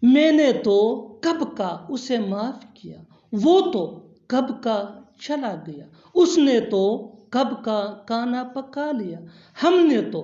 मैंने तो कब का उसे माफ किया, वो तो कब का चला गया, उसने तो कब का खाना पका लिया, हमने तो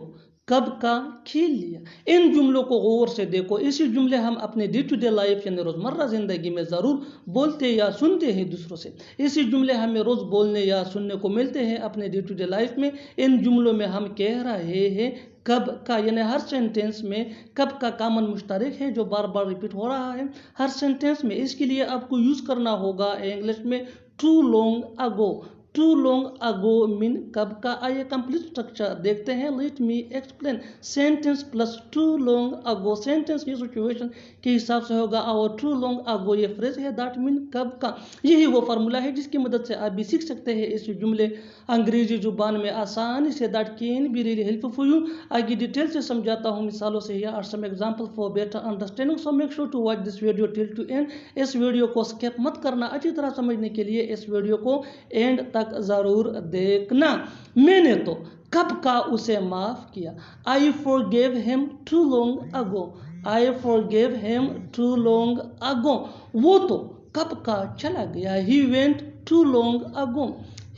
कब का खेल लिया। इन जुमलों को गौर से देखो। ऐसे जुमले हम अपने डे टू डे लाइफ यानी रोज़मर्रा ज़िंदगी में ज़रूर बोलते या सुनते हैं दूसरों से। ऐसे जुमले हमें रोज़ बोलने या सुनने को मिलते हैं अपने डे टू डे लाइफ में। इन जुमलों में हम कह रहे हैं कब का, यानी हर सेंटेंस में कब का कॉमन मुश्तरक है जो बार बार रिपीट हो रहा है हर सेंटेंस में। इसके लिए आपको यूज़ करना होगा इंग्लिश में too long ago. Too long ago mean कब का। आइए कंप्लीट स्ट्रक्चर देखते हैं। Let me explain. Sentence plus too long ago, sentence की सिचुएशन के हिसाब से होगा और टू लॉन्ग अगो ये फ्रेज है दैट मीन कब का। यही वो फार्मूला है जिसकी मदद से आप भी सीख सकते हैं इस जुमले अंग्रेजी जुबान में आसानी से। That can be really helpful for you. आगे डिटेल से समझाता हूँ मिसालों से। Here are some example for better understanding, so make sure to watch this video till to end. इस वीडियो को स्किप मत करना। अच्छी तरह समझने के लिए इस वीडियो को एंड तक जरूर देखना। मैंने तो कब का उसे माफ किया। I forgive him too long ago. I forgive him too long ago. वो तो कब का चला गया। He went too long ago.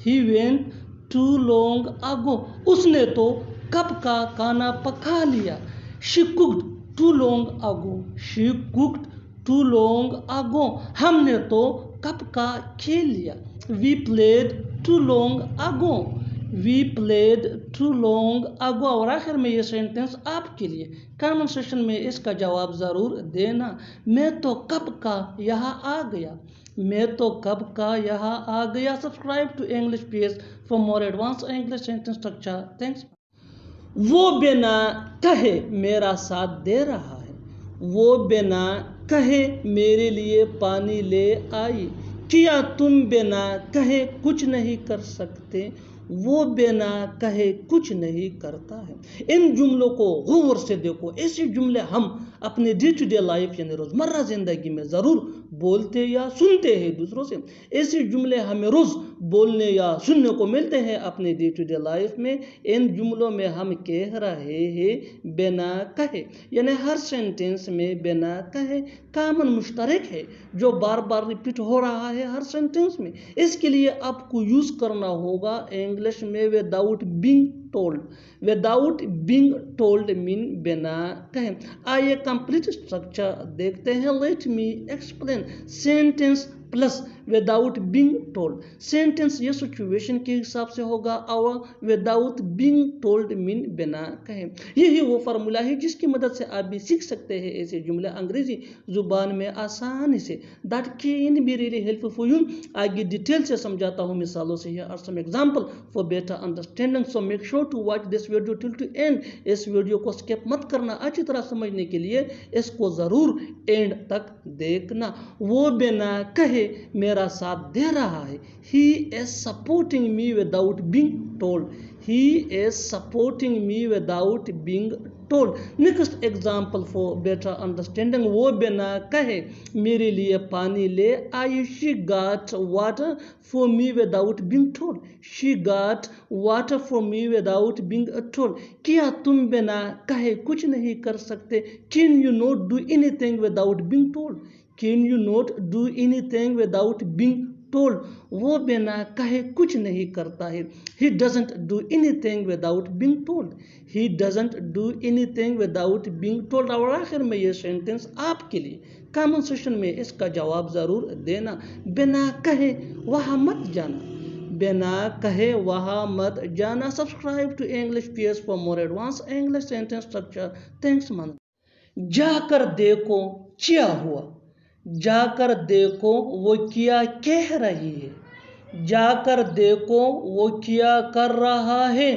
He went too long ago. उसने तो कब का खाना पका लिया। She cooked too long ago. She cooked too long ago. हमने तो कब का खेल लिया। We played too long ago. We played too long ago. और आखिर में ये सेंटेंस आपके लिए कमेंट सेक्शन में इसका जवाब ज़रूर देना। मैं तो कब का यहाँ आ गया। मैं तो कब का यहाँ आ गया। Subscribe to English page for more advance English sentence structure. Thanks. वो बिना कहे मेरा साथ दे रहा है। वो बिना कहे मेरे लिए पानी ले आई। क्या तुम बिना कहे कुछ नहीं कर सकते। वो बिना कहे कुछ नहीं करता है। इन जुमलों को गौर से देखो। ऐसे जुमले हम अपने डे टू डे लाइफ यानी रोज़मर्रा ज़िंदगी में ज़रूर बोलते या सुनते हैं दूसरों से। ऐसे जुमले हमें रोज़ बोलने या सुनने को मिलते हैं अपने डे टू डे लाइफ में। इन जुमलों में हम कह रहे हैं बिना कहे, यानी हर सेंटेंस में बिना कहे कॉमन मुश्तरक है जो बार बार रिपीट हो रहा है हर सेंटेंस में। इसके लिए आपको यूज़ करना होगा इंग्लिश में without being told. Without being told mean बिना कहे। आइए कंप्लीट स्ट्रक्चर देखते हैं। Let me explain. Sentence plus without being told. Sentence ये सिचुएशन के हिसाब से होगा और विदाउट बीइंग टोल्ड मीन बिना कहे। यही वो फार्मूला है जिसकी मदद से आप भी सीख सकते हैं ऐसे जुमले अंग्रेजी जुबान में आसानी से। That can be really helpful for you. आगे डिटेल से समझाता हूँ मिसालों से। Here are some example for better understanding, so make sure to watch this video till to end. इस वीडियो को स्किप मत करना। अच्छी तरह समझने के लिए इसको जरूर एंड तक देखना। वो बिना कहे मेरा साथ दे रहा है। He is supporting me without being told. He is supporting me without being told. Next example for better understanding. वो बिना कहे मेरे लिए पानी ले आई। She got water for me without being told. She got water for me without being told. क्या तुम बिना कहे कुछ नहीं कर सकते। Can you not do anything without being told? Can you not do anything without being told? वो बिना कहे कुछ नहीं करता है। He doesn't do anything without being told. He doesn't do anything without being told। और आखिर में ये सेंटेंस आपके लिए कमेंट सेक्शन में इसका जवाब ज़रूर देना। बिना कहे वहाँ मत जाना। बिना कहे वहाँ मत जाना। Subscribe to English page for more advance English sentence structure. Thanks man. जाकर देखो क्या हुआ। जाकर देखो वो क्या कह रही है। जाकर देखो वो क्या कर रहा है।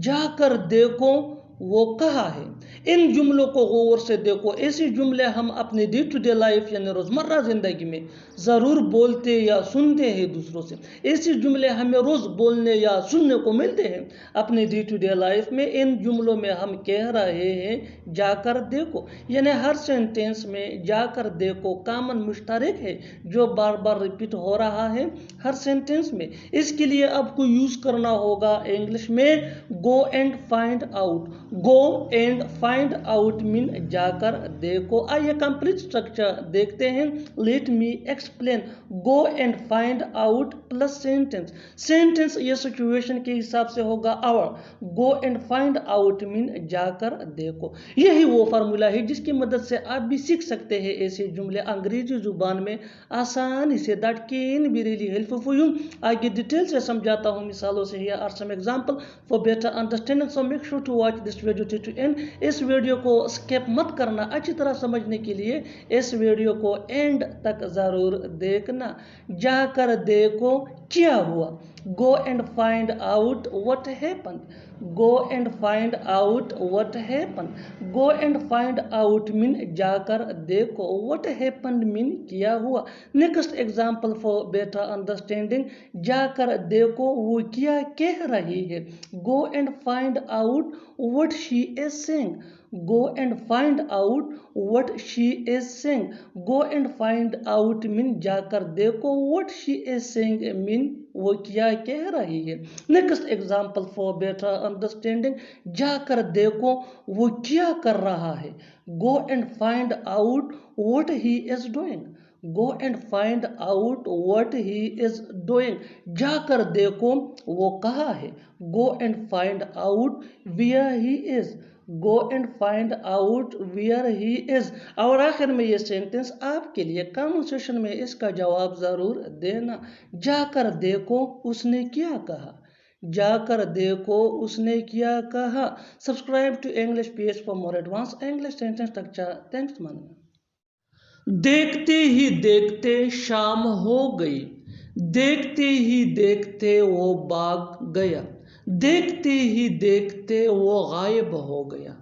जाकर देखो वो कहाँ है। इन जुमलों को गौर से देखो। ऐसे जुमले हम अपने डे टू डे लाइफ यानी रोज़मर्रा ज़िंदगी में ज़रूर बोलते या सुनते हैं दूसरों से। ऐसे जुमले हमें रोज़ बोलने या सुनने को मिलते हैं अपने डे टू डे लाइफ में। इन जुमलों में हम कह रहे हैं जाकर देखो, यानी हर सेंटेंस में जाकर देखो कॉमन मुश्तरक है जो बार बार रिपीट हो रहा है हर सेंटेंस में। इसके लिए आपको यूज़ करना होगा इंग्लिश में go and find out. Go and find out mean जाकर देखो। आइए कंप्लीट स्ट्रक्चर देखते हैं। Let me explain. Go and find out plus sentence. Sentence ये सिचुएशन के हिसाब से होगा आवर। Go and find out mean जाकर देखो। यही वो फार्मूला है जिसकी मदद से आप भी सीख सकते हैं ऐसे जुमले अंग्रेजी जुबान में आसानी से। That can be really helpful for you. आगे डिटेल से समझाता हूँ मिसालों से। Here are some example for better understanding, so make sure to watch this video to end. इस वीडियो को स्किप मत करना। अच्छी तरह समझने के लिए इस वीडियो को एंड तक जरूर देखना। जाकर देखो क्या हुआ। गो and find out what happened. Go and find out what happened. Go and find out mean जाकर देखो। व्हाट हैपेंड मीन क्या हुआ। Next example for better understanding. जाकर देखो वो क्या कह रही है। गो and find out what she is saying. Go and find out what she is saying. Go and find out mean जाकर देखो, what she is saying mean वो क्या कह रही है। Next example for better understanding. जाकर देखो वो क्या कर रहा है। Go and find out what he is doing. Go and find out what he is doing. जाकर देखो वो कहाँ है। Go and find out where he is. Go and find out where he is. और आखिर में ये सेंटेंस आपके लिए कमेंट सेक्शन में इसका जवाब जरूर देना। जाकर देखो उसने क्या कहा। जाकर देखो उसने क्या कहा। Subscribe to English PH for more advance English sentence structure. Thanks man. देखते ही देखते शाम हो गई। देखते ही देखते वो भाग गया। देखते ही देखते वो गायब हो गया।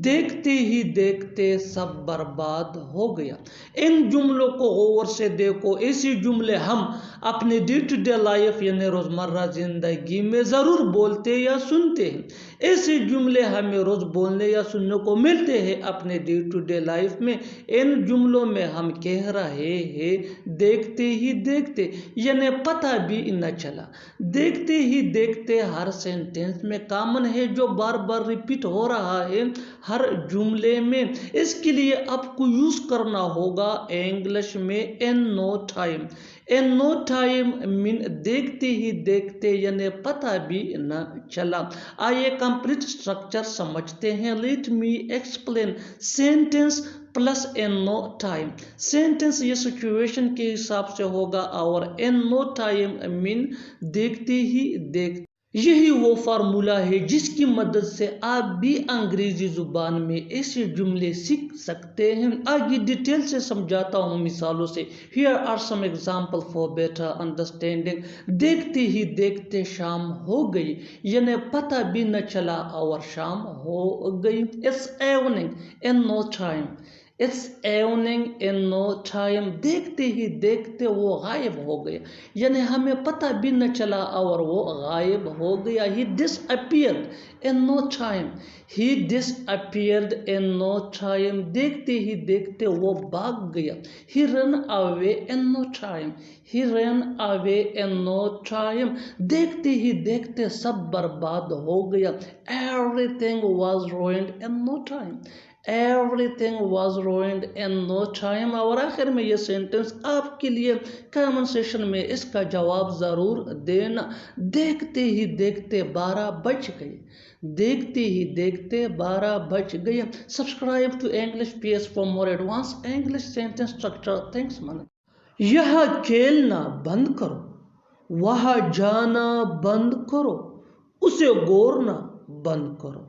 देखते ही देखते सब बर्बाद हो गया। इन जुमलों को गौर से देखो। ऐसे जुमले हम अपने डे टू डे लाइफ यानी रोज़मर्रा ज़िंदगी में ज़रूर बोलते या सुनते हैं। ऐसे जुमले हमें रोज़ बोलने या सुनने को मिलते हैं अपने डे टू डे लाइफ में। इन जुमलों में हम कह रहे हैं देखते ही देखते, यानी पता भी न चला। देखते ही देखते हर सेंटेंस में कॉमन है जो बार बार रिपीट हो रहा है हर जुमले में। इसके लिए आपको यूज़ करना होगा इंग्लिश में in no time. In no time mean देखते ही देखते यानी पता भी न चला। आइए कंप्लीट स्ट्रक्चर समझते हैं। Let me explain. Sentence plus in no time. Sentence ये सिचुएशन के हिसाब से होगा और इन नो टाइम मीन देखते ही देखते। यही वो फार्मूला है जिसकी मदद से आप भी अंग्रेजी जुबान में ऐसे जुमले सीख सकते हैं। आगे डिटेल से समझाता हूँ मिसालों से। Here are some example for better understanding. देखते ही देखते शाम हो गई, यानी पता भी न चला और शाम हो गई। It's evening in no time. It's evening in no time. देखते ही देखते वो गायब हो गया, यानी हमें पता भी न चला और वो गायब हो गया। He disappeared in no time. He disappeared in no time. देखते ही देखते वो भाग गया। He ran away in no time. He ran away in no time. देखते ही देखते सब बर्बाद हो गया। Everything was ruined in no time. Everything was ruined in no time। और आखिर में ये सेंटेंस आपके लिए कमेंट सेक्शन में इसका जवाब ज़रूर देना। देखते ही देखते 12 बज गए। देखते ही देखते 12 बज गए। Subscribe to English PH for more advance English sentence structure. Thanks man. यह खेलना बंद करो। वहाँ जाना बंद करो। उसे गोरना बंद करो।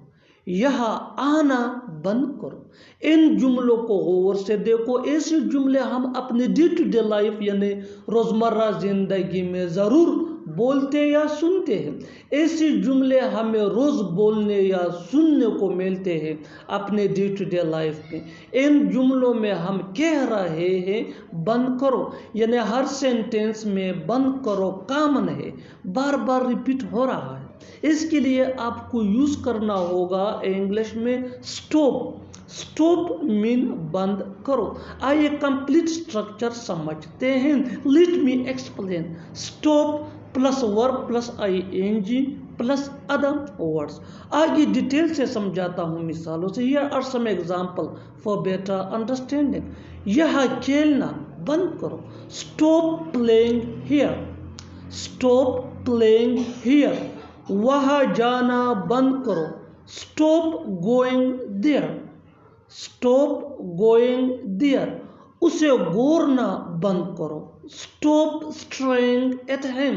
यहाँ आना बंद करो। इन जुमलों को गौर से देखो। ऐसे जुमले हम अपने डे टू डे लाइफ यानी रोज़मर्रा ज़िंदगी में ज़रूर बोलते या सुनते हैं। ऐसे जुमले हमें रोज़ बोलने या सुनने को मिलते हैं अपने डे टू डे लाइफ में। इन जुमलों में हम कह रहे हैं बंद करो, यानी हर सेंटेंस में बंद करो कॉमन है, बार बार रिपीट हो रहा है। इसके लिए आपको यूज़ करना होगा इंग्लिश में स्टॉप। स्टॉप मीन बंद करो। आइए कंप्लीट स्ट्रक्चर समझते हैं। Let me explain. Stop plus verb plus ing plus other words. आगे डिटेल से समझाता हूँ मिसालों से। Here are some example for better understanding. यह खेलना बंद करो, stop playing here, stop playing here. वहाँ जाना बंद करो, stop going there, stop going there. उसे घूरना बंद करो, stop staying at home,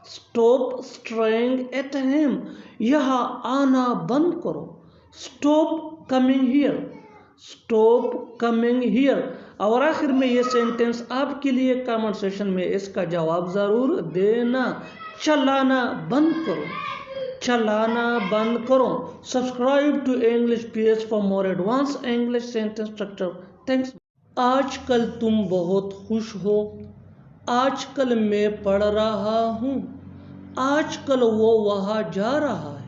stop staying at home. यहाँ आना बंद करो, stop coming here, stop coming here. और आखिर में ये सेंटेंस आपके लिए कमेंट सेक्शन में इसका जवाब ज़रूर देना। चलाना बंद करो, चलाना बंद करो। Subscribe to English PS for more advance English sentence structure. Thanks. आजकल तुम बहुत खुश हो, आजकल मैं पढ़ रहा हूँ, आजकल वो वहाँ जा रहा है,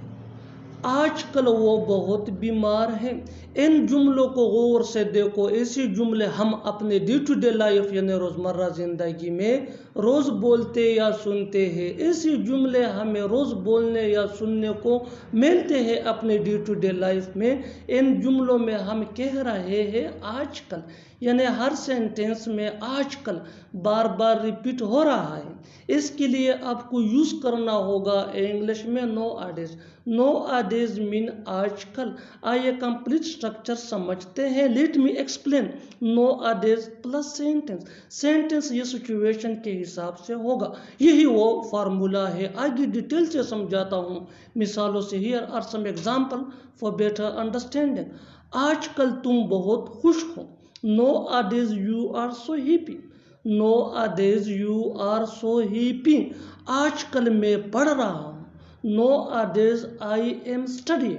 आजकल वो बहुत बीमार है। इन जुमलों को गौर से देखो। ऐसे जुमले हम अपने डे टू डे लाइफ यानी रोज़मर्रा ज़िंदगी में रोज़ बोलते या सुनते हैं। ऐसे जुमले हमें रोज़ बोलने या सुनने को मिलते हैं अपने डे टू डे लाइफ में। इन जुमलों में हम कह रहे हैं आजकल, यानी हर सेंटेंस में आजकल बार बार रिपीट हो रहा है। इसके लिए आपको यूज़ करना होगा इंग्लिश में nowadays. Nowadays mean आजकल। आइए कंप्लीट स्ट्रक्चर समझते हैं। Let me explain. Nowadays plus sentence. Sentence ये सिचुएशन के हिसाब से होगा, यही वो फार्मूला है। आगे डिटेल से समझाता हूँ मिसालों से। Here are some example for better understanding. आजकल तुम बहुत खुश हो, nowadays you are so happy, nowadays you are so happy. आजकल मैं पढ़ रहा हूँ, nowadays I am studying,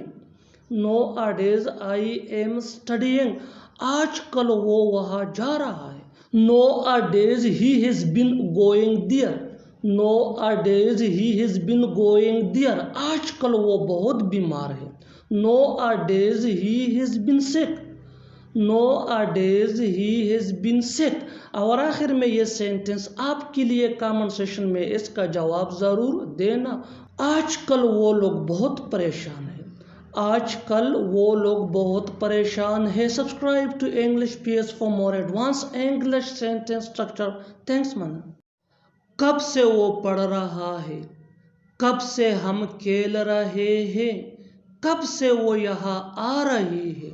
nowadays I am studying. आजकल वो वहाँ जा रहा है, nowadays he has been going there, nowadays he has been going there. आजकल वो बहुत बीमार है, nowadays he has been sick, nowadays he has been sick. और आखिर में ये सेंटेंस आपके लिए कमेंट सेक्शन में इसका जवाब ज़रूर देना। आजकल वो लोग बहुत परेशान हैं, आजकल वो लोग बहुत परेशान हैं। Subscribe to English PS for more advance English sentence structure. Thanks man. कब से वो पढ़ रहा है, कब से हम खेल रहे हैं, कब से वो यहाँ आ रही है,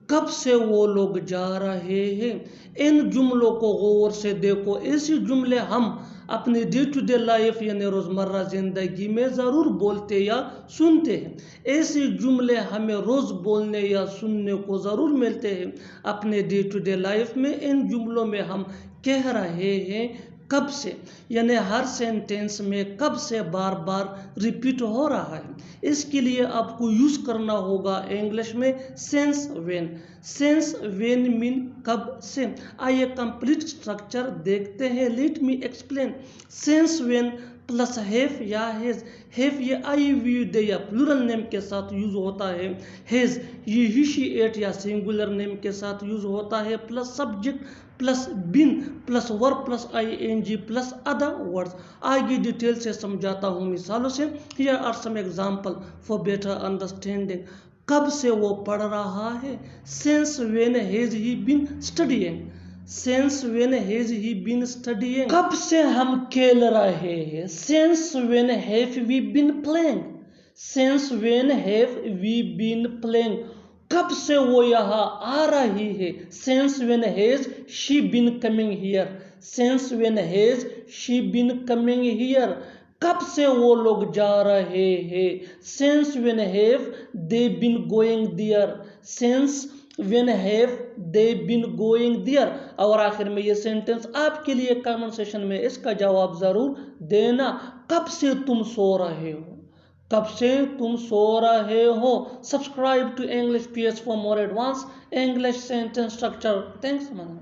कब से वो लोग जा रहे हैं। इन जुमलों को गौर से देखो। ऐसे जुमले हम अपने डे टू डे लाइफ यानी रोज़मर्रा ज़िंदगी में ज़रूर बोलते या सुनते हैं। ऐसे जुमले हमें रोज़ बोलने या सुनने को ज़रूर मिलते हैं अपने डे टू डे लाइफ में। इन जुमलों में हम कह रहे हैं कब से, यानी हर सेंटेंस में कब से बार बार रिपीट हो रहा है। इसके लिए आपको यूज़ करना होगा इंग्लिश में since when. Since when mean कब से। आइए कंप्लीट स्ट्रक्चर देखते हैं। Let me explain. Since when plus have या हैज। हैव ये आई वी डे या प्लूरल नेम के साथ यूज होता है। हैज ये ही शी एट या सिंगुलर नेम के साथ यूज होता है। Plus subject plus been plus verb plus ing plus other words. आगे डिटेल से समझाता हूँ मिसालों से। Here are some example for better understanding. कब से वो पढ़ रहा है, since when has he been studying, since when has he been studying. कब से हम खेल रहे हैं, since when have we been playing, since when have we been playing. कब से वो यहाँ आ रही है, since when has she been coming here, since when has she been coming here. कब से वो लोग जा रहे हैं, since when have they been going there, since when have they been going there. और आखिर में ये सेंटेंस आपके लिए कमेंट सेक्शन में इसका जवाब जरूर देना। कब से तुम सो रहे हो, कब से तुम सो रहे हो। Subscribe to English PS for more advance English sentence structure. Thanks man.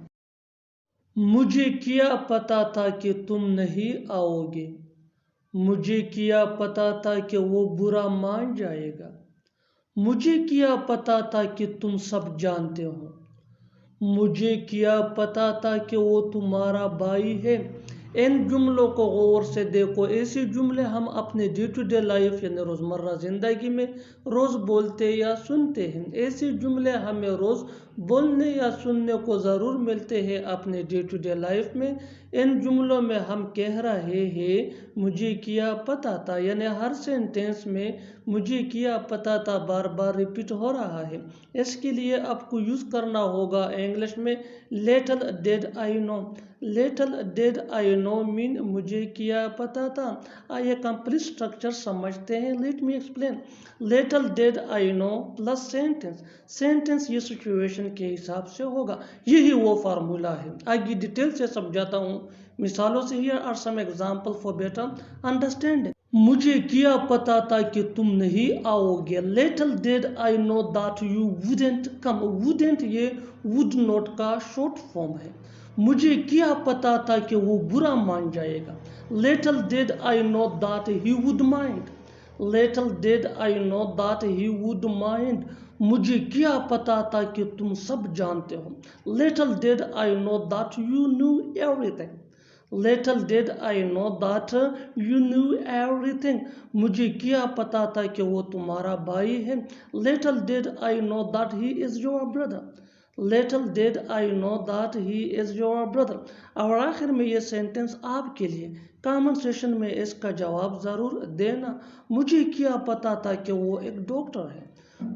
मुझे क्या पता था कि तुम नहीं आओगे, मुझे क्या पता था कि वो बुरा मान जाएगा, मुझे क्या पता था कि तुम सब जानते हो, मुझे क्या पता था कि वो तुम्हारा भाई है। इन जुमलों को गौर से देखो। ऐसे जुमले हम अपने डे टू डे लाइफ यानी रोज़मर्रा ज़िंदगी में रोज़ बोलते या सुनते हैं। ऐसे जुमले हमें रोज़ बोलने या सुनने को ज़रूर मिलते हैं अपने डे टू डे लाइफ में। इन जुमलों में हम कह रहे हैं मुझे क्या पता था, यानी हर सेंटेंस में मुझे क्या पता था बार बार रिपीट हो रहा है। इसके लिए आपको यूज़ करना होगा इंग्लिश में little did I no. Little did I no mean मुझे क्या पता था। आइए कंप्लीट स्ट्रक्चर समझते हैं। Let me explain. Little did I no plus sentence. Sentence ये सिचुएशन के हिसाब से होगा, यही वो फार्मूला है। आगे डिटेल से समझाता हूँ मिसालों से। Here are some example for better understanding. मुझे क्या पता था कि तुम नहीं आओगे। Little did I know that you wouldn't come. Wouldn't ये वुड नॉट का शॉर्ट फॉर्म है। मुझे क्या पता था कि वो बुरा मान जाएगा। Little did I know that he would mind. Little did I know that he would mind. मुझे क्या पता था कि तुम सब जानते हो। Little did I know that you new everything. Little did I know that you knew everything. मुझे क्या पता था कि वो तुम्हारा भाई है। Little did I know that he is your brother. Little did I know that he is your brother. और आखिर में ये सेंटेंस आपके लिए कॉमन सेशन में इसका जवाब ज़रूर देना। मुझे क्या पता था कि वो एक डॉक्टर है।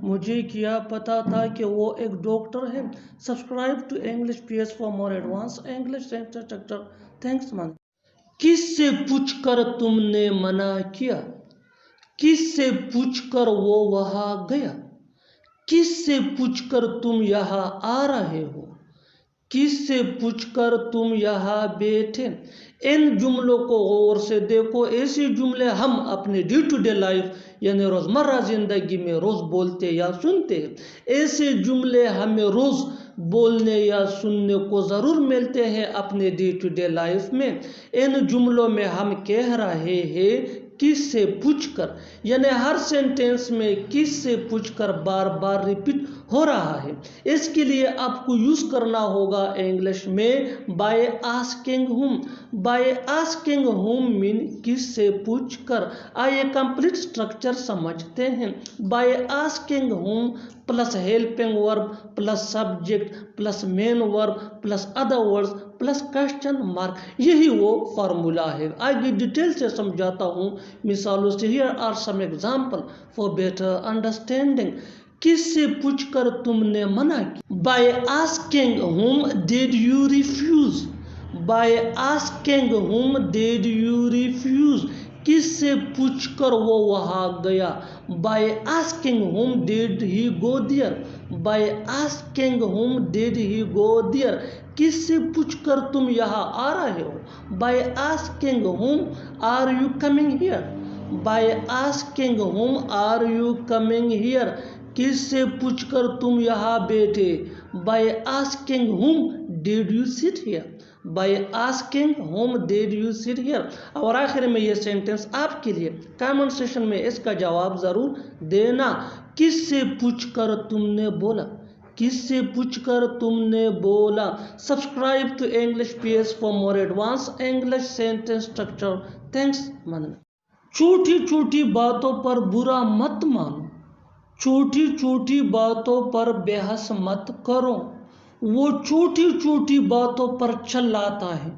मुझे क्या पता था कि वो एक डॉक्टर है। Subscribe to English PS for more advance English sentence structure. Thanks man. किससे पूछकर तुमने मना किया। किससे पूछकर वो वहां गया। किससे पूछकर तुम यहाँ आ रहे हो। किससे पूछकर तुम यहाँ बैठे। इन जुमलों को गौर से देखो। ऐसे जुमले हम अपने डे टू डे लाइफ यानी रोज़मर्रा ज़िंदगी में रोज़ बोलते या सुनते हैं। ऐसे जुमले हमें रोज़ बोलने या सुनने को ज़रूर मिलते हैं अपने डे टू डे लाइफ में। इन जुमलों में हम कह रहे हैं किससे पूछकर, यानी हर सेंटेंस में किससे पूछकर बार बार रिपीट हो रहा है। इसके लिए आपको यूज़ करना होगा इंग्लिश में बाय आस्किंग हुम। बाय आस्किंग हुम मीन किससे पूछकर। आइए कंप्लीट स्ट्रक्चर समझते हैं। बाय आस्किंग हुम plus helping verb plus subject plus main verb plus other words plus question mark, यही वो फार्मूला है। आगे डिटेल से समझाता हूँ मिसालों से। Here are some example for better understanding. किससे पूछकर तुमने मना किया। By asking whom did you refuse. By asking whom did you refuse. किससे पूछकर वो वहां गया। By asking whom did he go there. By asking whom did he go there. किससे पूछकर तुम यहाँ आ रहे हो। By asking whom are you coming here. By asking whom are you coming here. किससे पूछकर तुम यहाँ बैठे। Bye asking whom did you sit here. By asking home did you sit here. और आखिर में ये सेंटेंस आपके लिए कमेंट सेशन में इसका जवाब ज़रूर देना। किससे पूछकर तुमने बोला। किससे पूछकर तुमने बोला। Subscribe to English PS for more advance English sentence structure. Thanks man. छोटी छोटी बातों पर बुरा मत मानो। छोटी छोटी बातों पर बहस मत करो। वो छोटी छोटी बातों पर चिल्लाता है।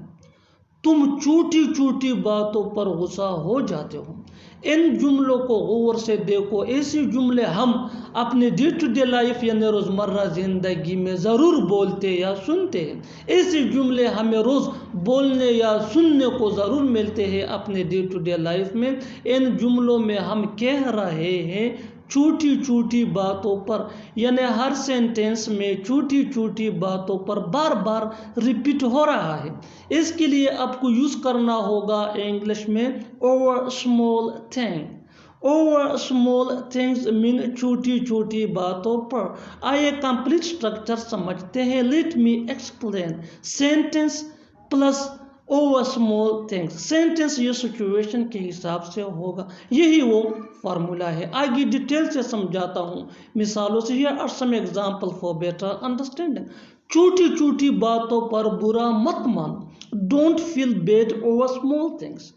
तुम छोटी छोटी बातों पर गुस्सा हो जाते हो। इन जुमलों को गौर से देखो। ऐसे जुमले हम अपने डे टू डे लाइफ यानी रोज़मर्रा ज़िंदगी में ज़रूर बोलते या सुनते हैं। ऐसे जुमले हमें रोज़ बोलने या सुनने को ज़रूर मिलते हैं अपने डे टू डे लाइफ में। इन जुमलों में हम कह रहे हैं छोटी छोटी बातों पर, यानी हर सेंटेंस में छोटी छोटी बातों पर बार बार रिपीट हो रहा है। इसके लिए आपको यूज़ करना होगा इंग्लिश में over small thing. Over small things mean छोटी छोटी बातों पर। आइए कंप्लीट स्ट्रक्चर समझते हैं। Let me explain. Sentence plus over small things. Sentence ये सिचुएशन के हिसाब से होगा, यही वो फार्मूला है। आगे डिटेल से समझाता हूँ मिसालों से। Here are some example for better understanding. छोटी छोटी बातों पर बुरा मत मानो। Don't feel bad over small things.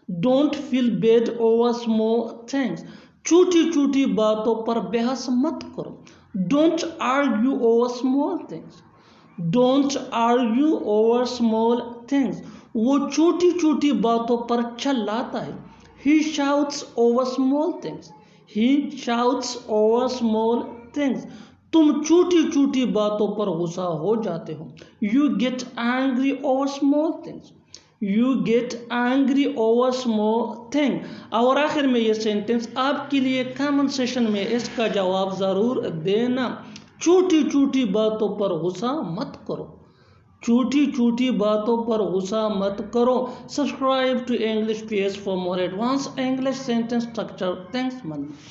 Don't feel bad over small things. छोटी छोटी बातों पर बहस मत करो। Don't argue over small things. Don't argue over small things. वो छोटी छोटी बातों पर चिल्लाता है। He shouts over small things. He shouts over small things. तुम छोटी छोटी बातों पर गुस्सा हो जाते हो। You get angry over small things. You get angry over small thing. और आखिर में ये सेंटेंस आपके लिए कमेंट सेशन में इसका जवाब ज़रूर देना। छोटी छोटी बातों पर गुस्सा मत करो। छोटी छोटी बातों पर गुस्सा मत करो। Subscribe to English page for more advance English sentence structure. Thanks money.